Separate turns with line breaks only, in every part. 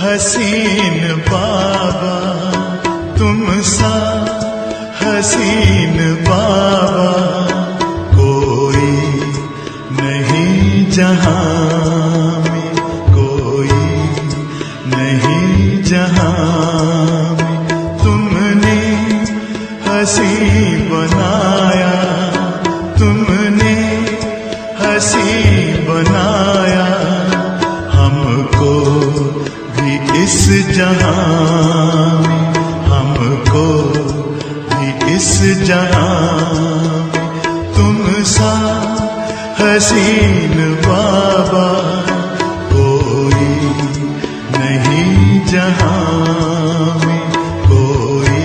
हसीन बाबा, तुम सा हसीन बाबा कोई नहीं जहां में, कोई नहीं जहां में। तुमने हसी बनाया, तुमने हसी बनाया हमको भी इस जहां में, हमको भी इस जहां में। तुम सा हसीन बाबा कोई नहीं जहां में, कोई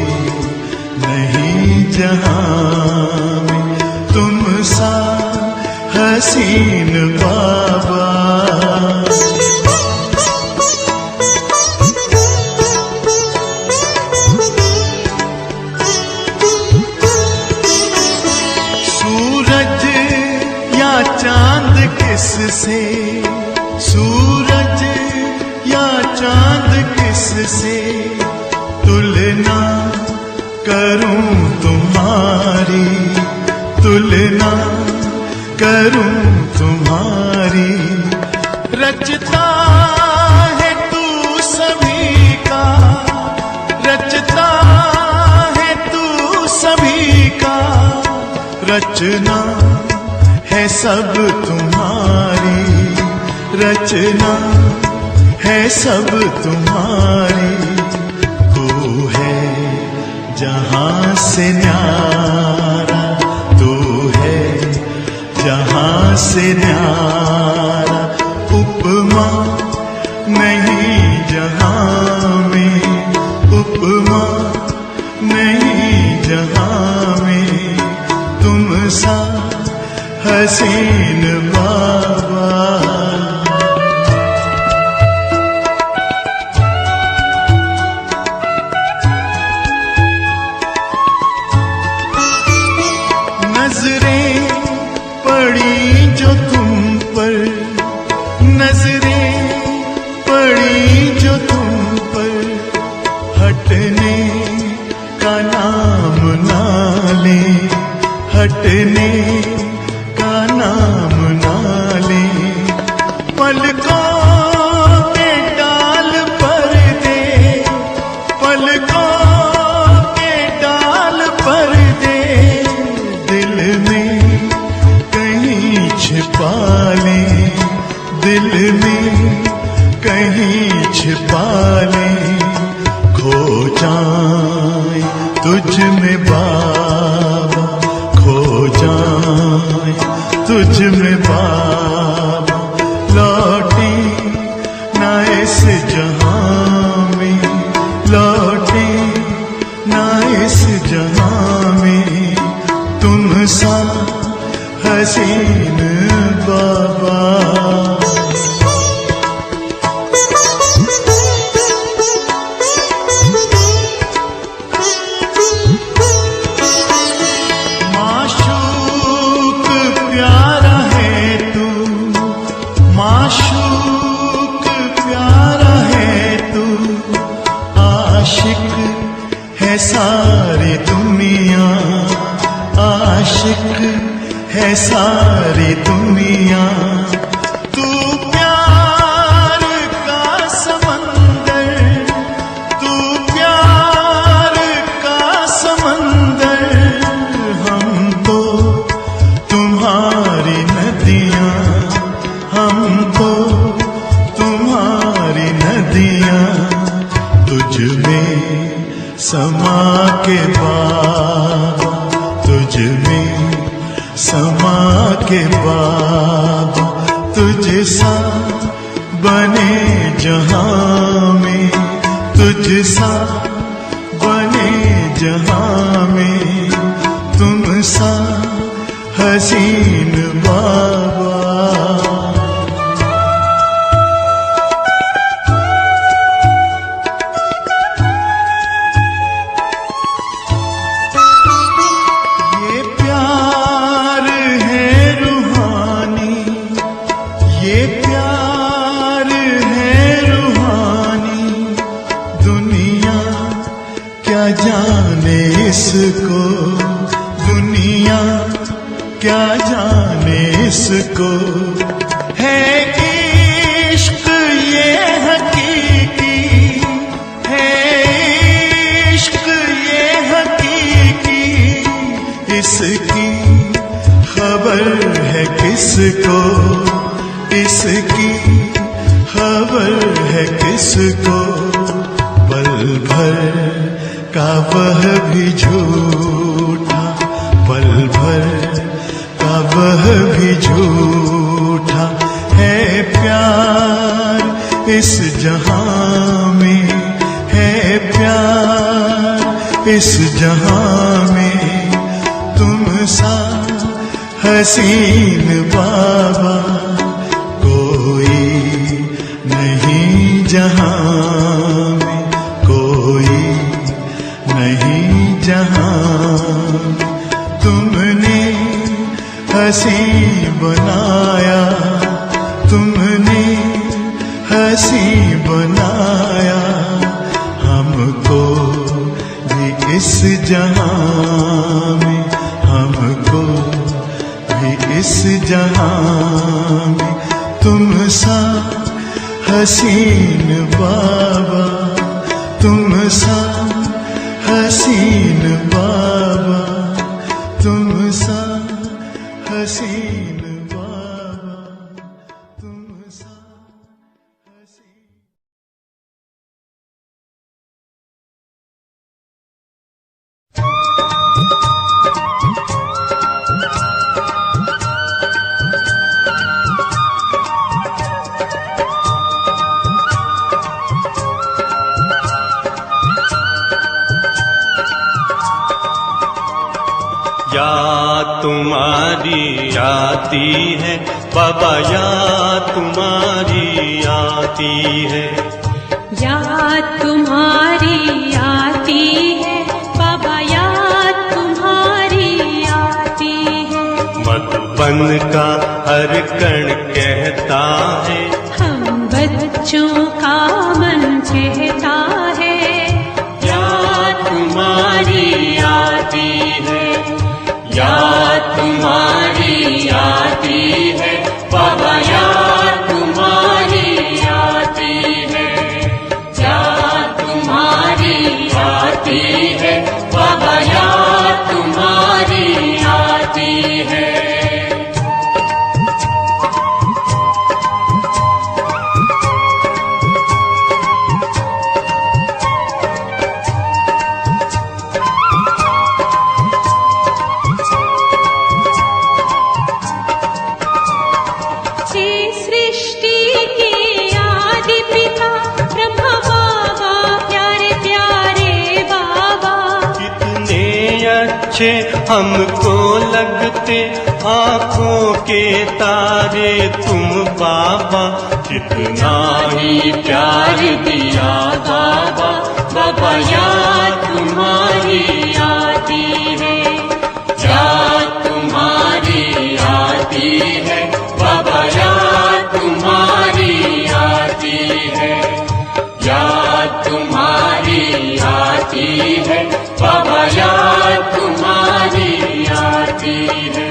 नहीं जहां में। तुम सा हसीन बाबा। सूरज या चांद किससे, सूरज या चांद किससे तुलना करूं तुम्हारी, तुलना करूं तुम्हारी। रचता है तू सभी का, रचता है तू सभी का। रचना है सब तुम्हारी, रचना है सब तुम्हारी। तू है जहां से न्यारा, तू है जहां से न्यारा। उपमा नहीं जहां में, उपमा नहीं जहां में। तुम सा हसीन बाबा। नजरें पड़ी जो तुम पर, नजरें पड़ी जो तुम पर। हटने का नाम ना ले, हटने का नाम ना ले। पलकों के डाल पर दे, पलकों के डाल पर दे। दिल में कहीं छिपा ले, दिल में कहीं छिपा ले। खो जाए तुझ में बाबा, खो जाए तुझ में बाबा। लौटे ना इस जहां में, लौटे ना इस जहां में। तुम सा हसीन बाबा। माशूक प्यारा है तू, आशिक है सारी दुनिया, आशिक है सारी दुनिया। तू प्यार का समंदर, तू प्यार का समंदर। हम तो तुम्हारी नदियां, हम तो तुम्हारी नदियां। तुझ में समा के बाबा, तुझ में समा के बाबा। तुझ सा बने जहां में, तुझ सा बने जहां में। तुम सा हसीन बाबा। ये प्यार है रूहानी, क्या जाने इसको है इश्क ये हकीकी, है इश्क ये हकीकी, इसकी खबर है किसको, इसकी खबर है किसको। पल भर का वह भी झूठा, पल भर का वह भी झूठा है प्यार इस जहां में, है प्यार इस जहां में। तुम सा हसीन बाबा कोई नहीं जहां में, कोई नहीं जहां। तुमने हंसी बनाया, तुमने हंसी बनाया हमको भी इस जहां में, हमको भी इस जहां में। तुम सा हसीन बाबा, तुम सा हसीन बाबा, तुम सा हसीन बाबा, तुम सा हसीन।
याद तुम्हारी आती है बाबा, याद तुम्हारी आती है,
याद तुम्हारी आती है बाबा, याद तुम्हारी आती है।
मधुबन का हर कण कहता है,
हम बच्चों का मन कहता है,
याद तुम्हारी आती है, याद तुम्हारी आती है बाबा, याद तुम्हारी आती है, याद तुम्हारी आती है बाबा, याद तुम्हारी आती है। हमको लगते आँखों के तारे तुम बाबा, कितना ही प्यार दिया बाबा, बाबा याद तुम्हारी आती है, याद तुम्हारी आती है बाबा, याद तुम्हारी आती है, याद तुम्हारी आती है बाबा, याद तुम्हारी आती है।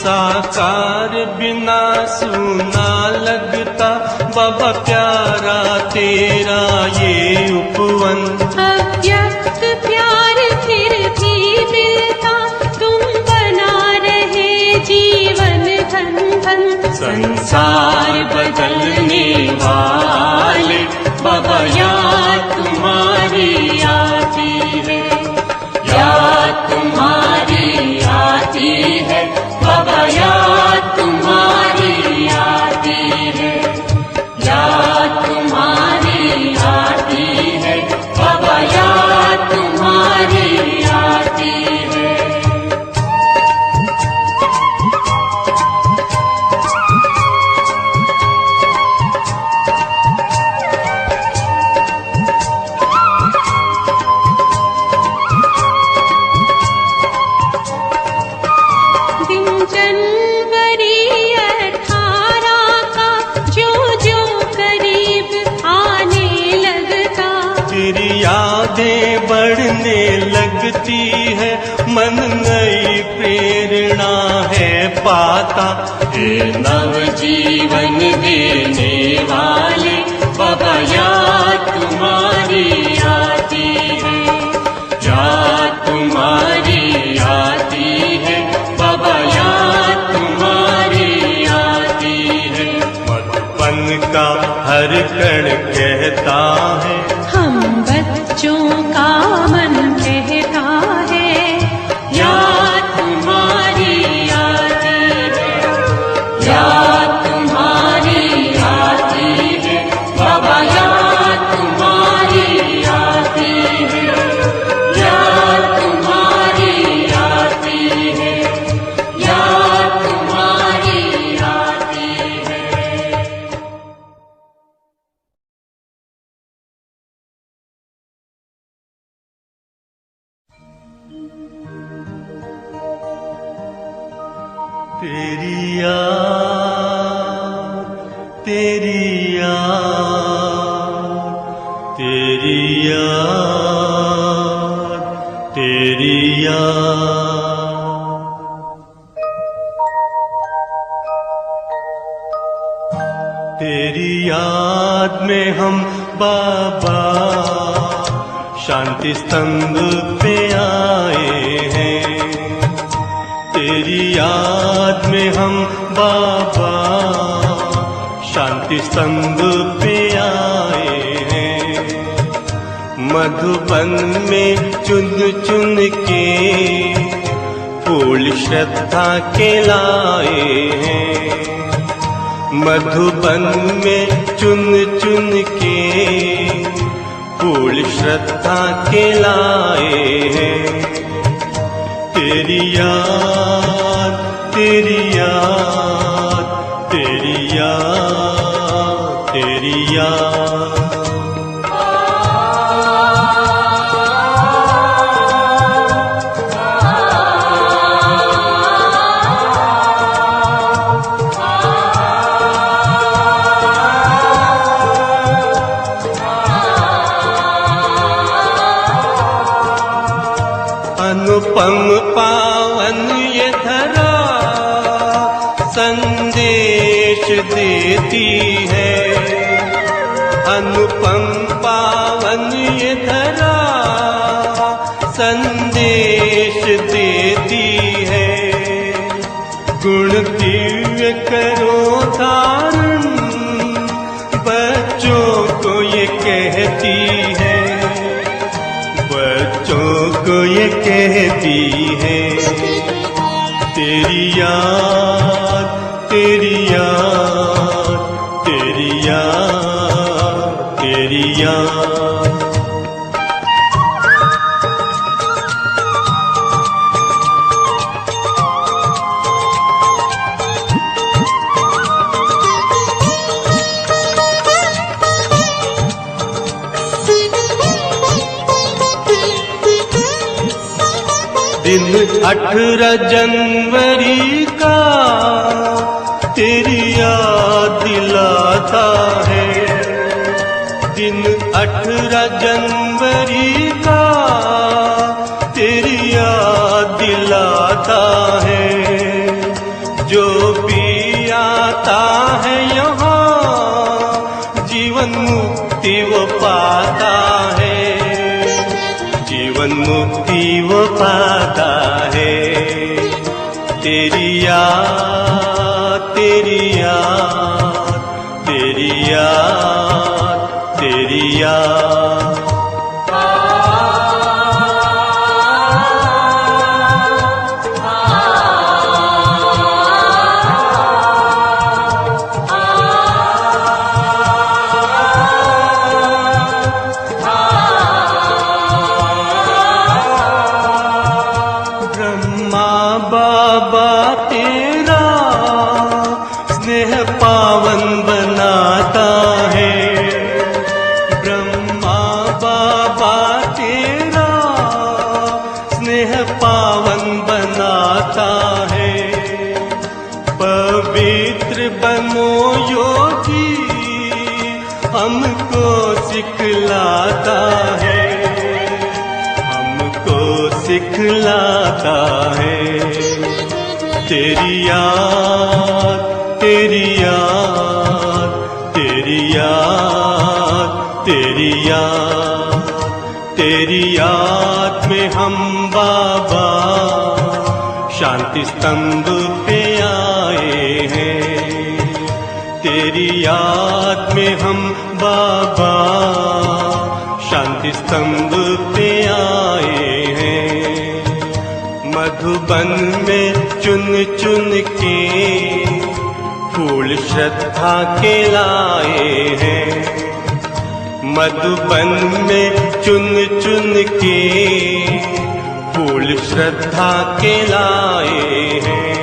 साकार बिना सुना लगता बाबा, प्यारा तेरा ये उपवन।
अव्यक्त प्यार फिर भी मिलता, तुम बना रहे जीवन धन धन।
संसार बदलने वाले बाबा, याद तुम्हारी आती है, याद तुम्हारी आती है बाबा, याद तुम्हारी आती है, याद तुम्हारी आती है बाबा, याद तुम्हारी आती है।
पाता।
हे नव जीवन देने वाले बाबा याद तुम्हारी आती है, याद तुम्हारी आती है, बाबा याद तुम्हारी आती है।
मधुबन का हर कण कहता है,
हम बच्चों का मन कहता है,
याद तुम्हारी आती है, याद तुम्हारी आती है, बाबा याद तुम्हारी आती है, याद तुम्हारी आती है, याद तुम्हारी आती है।
तेरी याद, तेरी याद, तेरी याद, तेरी याद। तेरी याद में हम बाबा शांति स्तंभ पे आए हैं। तेरी याद में हम बाबा शांति स्तंभ पे आए हैं। मधुबन में चुन चुन के फूल श्रद्धा के लाए हैं। मधुबन में चुन चुन के फूल श्रद्धा के लाए हैं। तेरी याद, तेरी याद, तेरी याद, तेरी याद। अनुपम पावन ये धरा संदेश देती है। अनुपम पावन ये धरा संदेश देती है। गुण दिव्य करो धारण बच्चों को ये कहती है। बच्चों को ये कहती है। तेरी याद, तेरी याद, तेरी याद, तेरी याद। दिन 18 जनवरी का तेरी याद दिलाता है। दिन 18 जनवरी का तेरी याद दिलाता है। जो भी आता है यहाँ जीवन मुक्ति वो पाता है। जीवन मुक्ति वो पाता है। तेरी याद, तेरी याद, तेरी याद, तेरी याद। बाबा तेरा स्नेह पावन बनाता है। ब्रह्मा बाबा तेरा स्नेह पावन बनाता है। पवित्र बनो योगी हमको सिखलाता है। हमको सिखलाता है। तेरी याद, तेरी याद, तेरी याद, तेरी याद, तेरी याद में हम बाबा शांति स्तंभ पे आए हैं। तेरी याद में हम बाबा शांति स्तंभ पे आए हैं। मधुबन में चुन चुन के फूल श्रद्धा के लाए हैं। मधुबन में चुन चुन के फूल श्रद्धा के लाए हैं।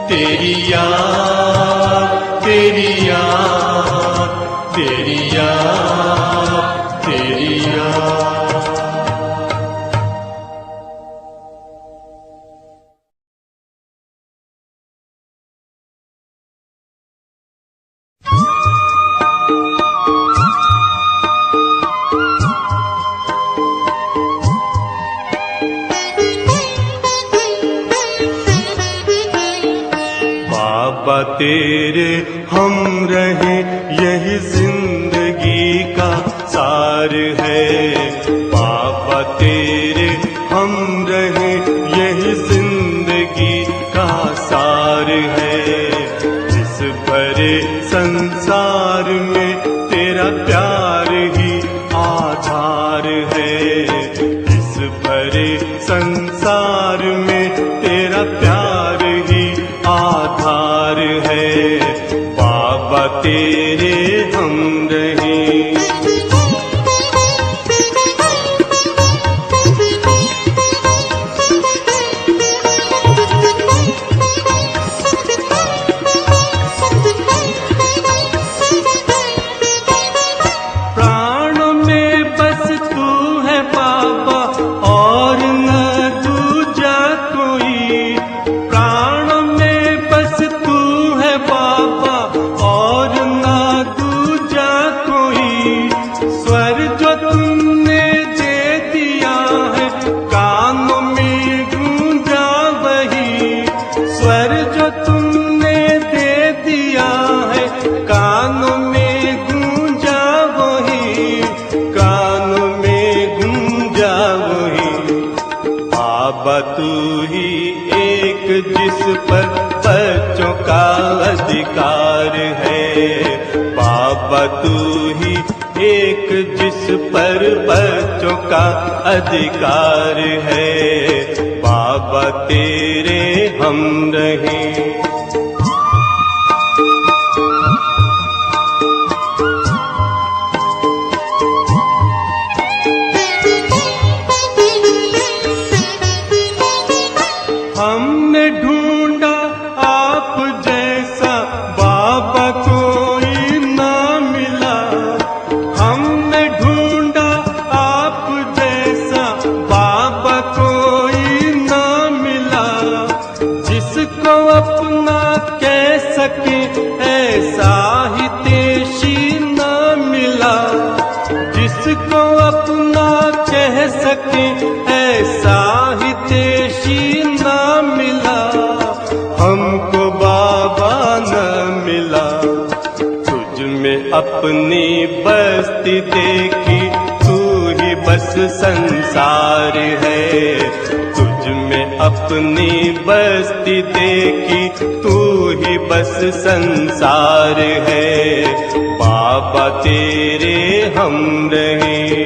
तेरी याद, तेरी याद, तेरी याद, तेरी याद। बाबा तेरे हम रहे यही जिंदगी का सार है। बाबा तेरे हम रहे यही जिंदगी का सार है। इस भरे संसार में तेरा प्यार ही आधार है। इस भरे संसार में तेरा प्यार ही आधार है। बाबा तेरे हम रहे। प्राणों में बस तू है बाबा और न दूजा कोई। प्राणों में बस तू है बाबा और न दूजा कोई। स्वर जो तुमने दे दिया है कानों में गूंजा वही। स्वर जो तुमने दे दिया है कानों में गूंजा वही। कानों में गूंजा वही। बाबा तू ही एक जिस पर बच्चों का अधिकार है। बाबा तू ही एक जिस पर बच्चों का अधिकार है। बाबा तेरे हम रहे। हमने ढूंढा आप जैसा बाबा कोई ना मिला। हमने ढूंढा आप जैसा बाबा कोई ना मिला। जिसको अपना कह सके ऐसा ही तेशी ना मिला। जिसको अपना कह सके ऐसा ही तेशी ना मिला। हमको बाबा न मिला। तुझ में अपनी बस्ती देखी तू ही बस संसार है। तुझ में अपनी बस्ती देखी तू ही बस संसार है। बाबा तेरे हम रहे।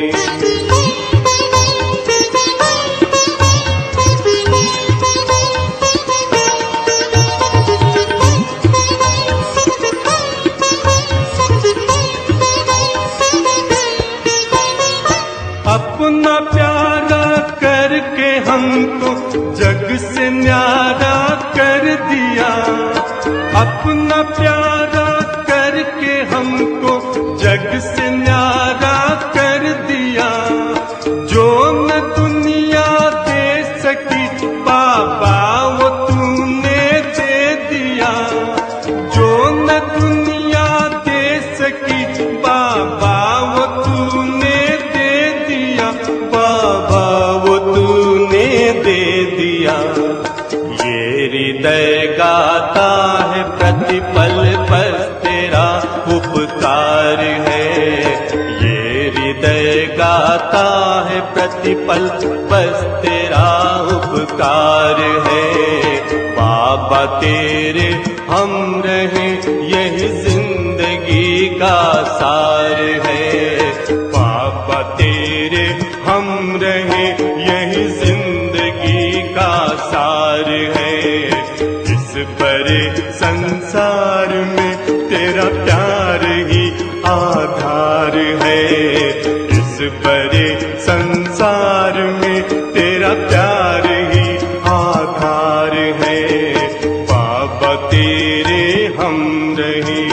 अपना प्यारा करके हमको जग से न्यारा कर दिया। अपना प्यारा करके हमको जग से न्यारा कर दिया। जो न दुनिया दे सकी बाबा वो तूने दे दिया। जो न दुनिया दे सकी बाबा वो तूने दे दिया। बाबा वो तूने दे दिया। ये हृदय गाता है प्रतिपल बस तेरा उपकार है। ये हृदय गाता है प्रतिपल बस तेरा उपकार है। बाबा तेरे हम रहे यही जिंदगी का सार है। बाबा तेरे हम रहे यही जिंदगी का सार है। इस बड़े संसार में तेरा प्यार ही आधार है। इस बड़े संसार में तेरा प्यार ही आधार है। बाबा तेरे हम रहे।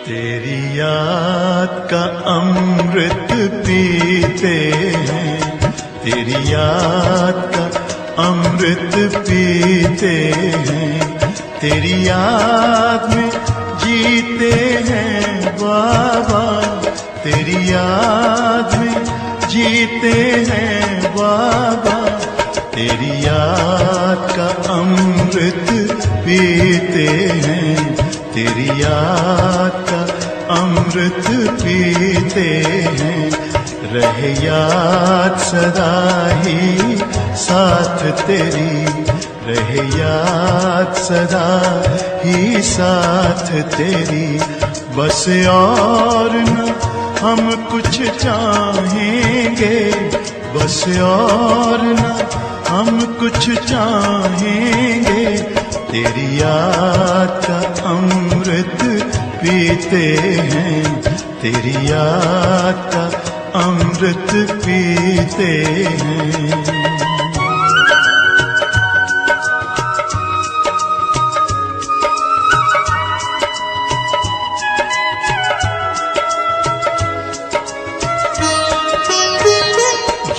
तेरी याद का अमृत पीते हैं, तेरी याद का अमृत पीते हैं, तेरी याद में जीते हैं बाबा, तेरी याद में जीते हैं बाबा, तेरी याद का अमृत पीते हैं, तेरी याद का अमृत पीते हैं। रहे याद सदा ही साथ तेरी, रहे याद सदा ही साथ तेरी। बस और न हम कुछ चाहेंगे, बस और न हम कुछ चाहेंगे, तेरी याद का अमृत पीते हैं, तेरी याद का अमृत पीते हैं।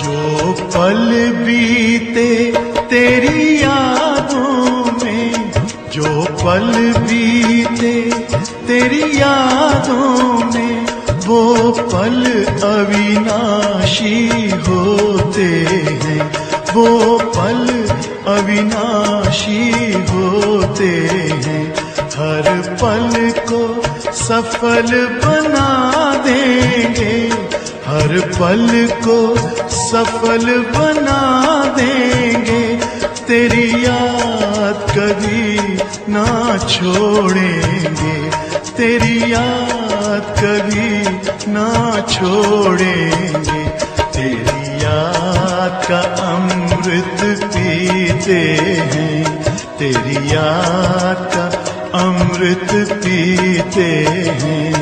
जो पल बीते तेरी यादों में, जो पल बीते तेरी यादों में, वो पल अविनाशी होते हैं, वो पल अविनाशी होते हैं। हर पल को सफल बना देंगे, हर पल को सफल बना देंगे, तेरी याद कभी ना छोड़ेंगे, तेरी याद कभी ना छोड़ेंगे। तेरी याद का अमृत पीते हैं, तेरी याद का अमृत पीते हैं।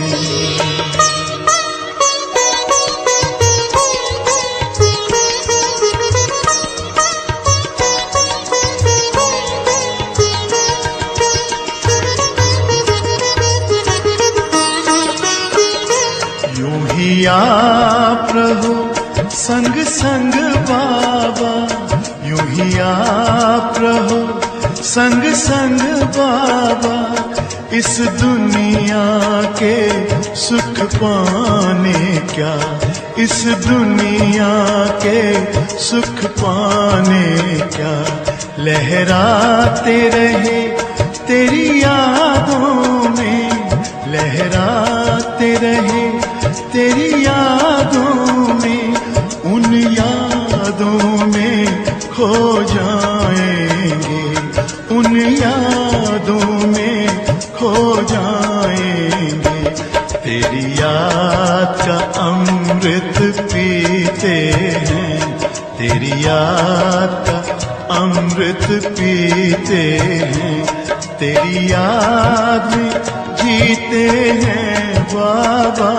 आप रहो संग संग बाबा, यूं ही आप रहो संग संग बाबा, इस दुनिया के सुख पाने क्या, इस दुनिया के सुख पाने क्या। लहराते रहे तेरी यादों में, लहराते रहे तेरी यादों में, उन यादों में खो जाएंगे, उन यादों में खो जाएंगे। तेरी याद का अमृत पीते हैं, तेरी याद का अमृत पीते हैं, तेरी याद में जीते हैं बाबा,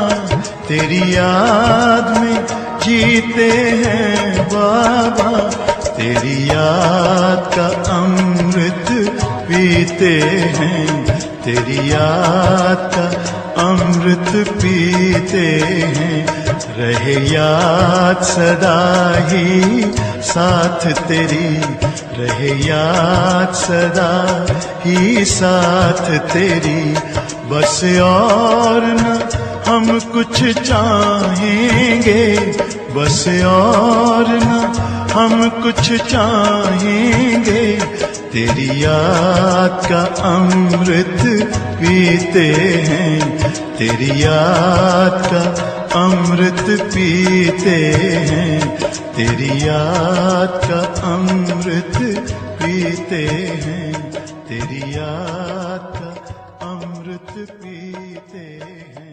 तेरी याद में जीते हैं बाबा, तेरी याद का अमृत पीते हैं, तेरी याद का अमृत अमृत पीते हैं। रहे याद सदा ही साथ तेरी, रहे याद सदा ही साथ तेरी। बस और न हम कुछ चाहेंगे, बस और न हम कुछ चाहेंगे। तेरी याद का अमृत पीते हैं, तेरी याद का अमृत पीते हैं, तेरी याद का अमृत पीते हैं, तेरी याद का अमृत पीते हैं।